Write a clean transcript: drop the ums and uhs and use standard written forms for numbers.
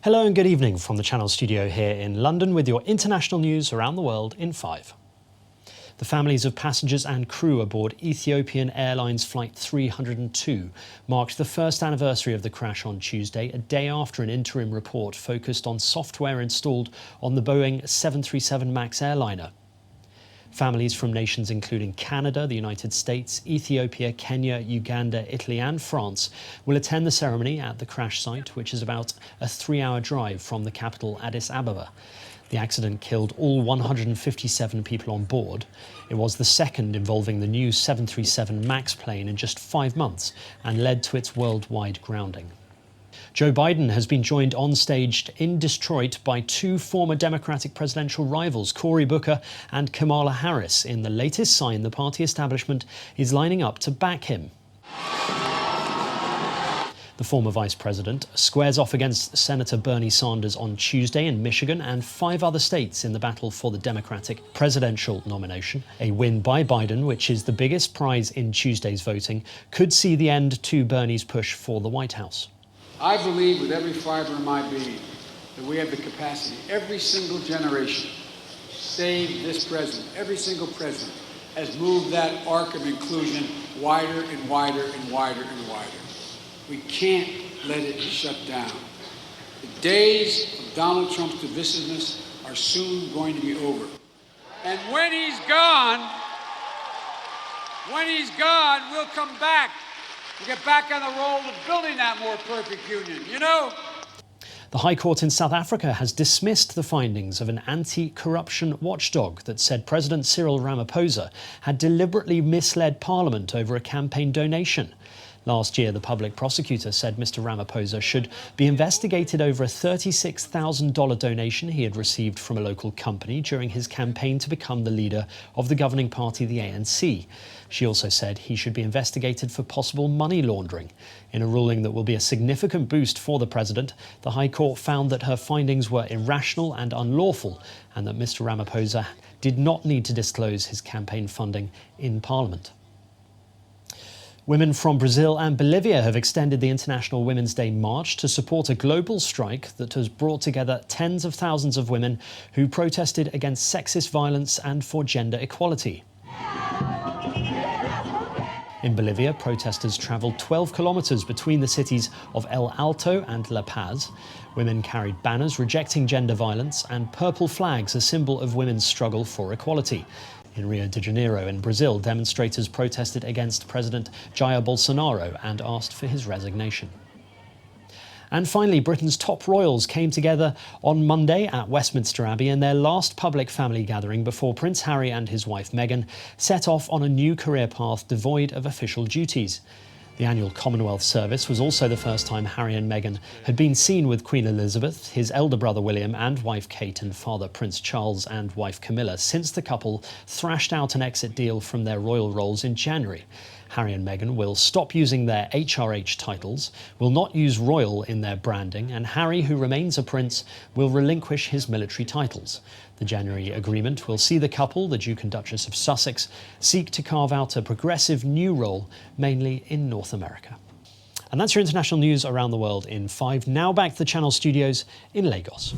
Hello and good evening from the Channel studio here in London with your international news around the world in 5. The families of passengers and crew aboard Ethiopian Airlines Flight 302 marked the first anniversary of the crash on Tuesday, a day after an interim report focused on software installed on the Boeing 737 MAX airliner. Families from nations including Canada, the United States, Ethiopia, Kenya, Uganda, Italy and France will attend the ceremony at the crash site, which is about a 3-hour drive from the capital Addis Ababa. The accident killed all 157 people on board. It was the second involving the new 737 MAX plane in just 5 months and led to its worldwide grounding. Joe Biden has been joined on stage in Detroit by 2 former Democratic presidential rivals, Cory Booker and Kamala Harris, in the latest sign the party establishment is lining up to back him. The former vice president squares off against Senator Bernie Sanders on Tuesday in Michigan and 5 other states in the battle for the Democratic presidential nomination. A win by Biden, which is the biggest prize in Tuesday's voting, could see the end to Bernie's push for the White House. I believe with every fiber of my being that we have the capacity, every single generation, save this president, every single president has moved that arc of inclusion wider and wider and wider and wider. We can't let it shut down. The days of Donald Trump's divisiveness are soon going to be over. And when he's gone, we'll come back. We'll get back on the roll of building that more perfect union, you know? The High Court in South Africa has dismissed the findings of an anti-corruption watchdog that said President Cyril Ramaphosa had deliberately misled Parliament over a campaign donation. Last year, the public prosecutor said Mr. Ramaphosa should be investigated over a $36,000 donation he had received from a local company during his campaign to become the leader of the governing party, the ANC. She also said he should be investigated for possible money laundering. In a ruling that will be a significant boost for the president, the High Court found that her findings were irrational and unlawful, and that Mr. Ramaphosa did not need to disclose his campaign funding in Parliament. Women from Brazil and Bolivia have extended the International Women's Day March to support a global strike that has brought together tens of thousands of women who protested against sexist violence and for gender equality. In Bolivia, protesters travelled 12 kilometres between the cities of El Alto and La Paz. Women carried banners rejecting gender violence and purple flags, a symbol of women's struggle for equality. In Rio de Janeiro in Brazil, demonstrators protested against President Jair Bolsonaro and asked for his resignation. And finally, Britain's top royals came together on Monday at Westminster Abbey in their last public family gathering before Prince Harry and his wife Meghan set off on a new career path devoid of official duties. The annual Commonwealth service was also the first time Harry and Meghan had been seen with Queen Elizabeth, his elder brother William and wife Kate and father Prince Charles and wife Camilla since the couple thrashed out an exit deal from their royal roles in January. Harry and Meghan will stop using their HRH titles, will not use royal in their branding, and Harry, who remains a prince, will relinquish his military titles. The January agreement will see the couple, the Duke and Duchess of Sussex, seek to carve out a progressive new role, mainly in North America. And that's your international news around the world in 5. Now back to the Channel studios in Lagos.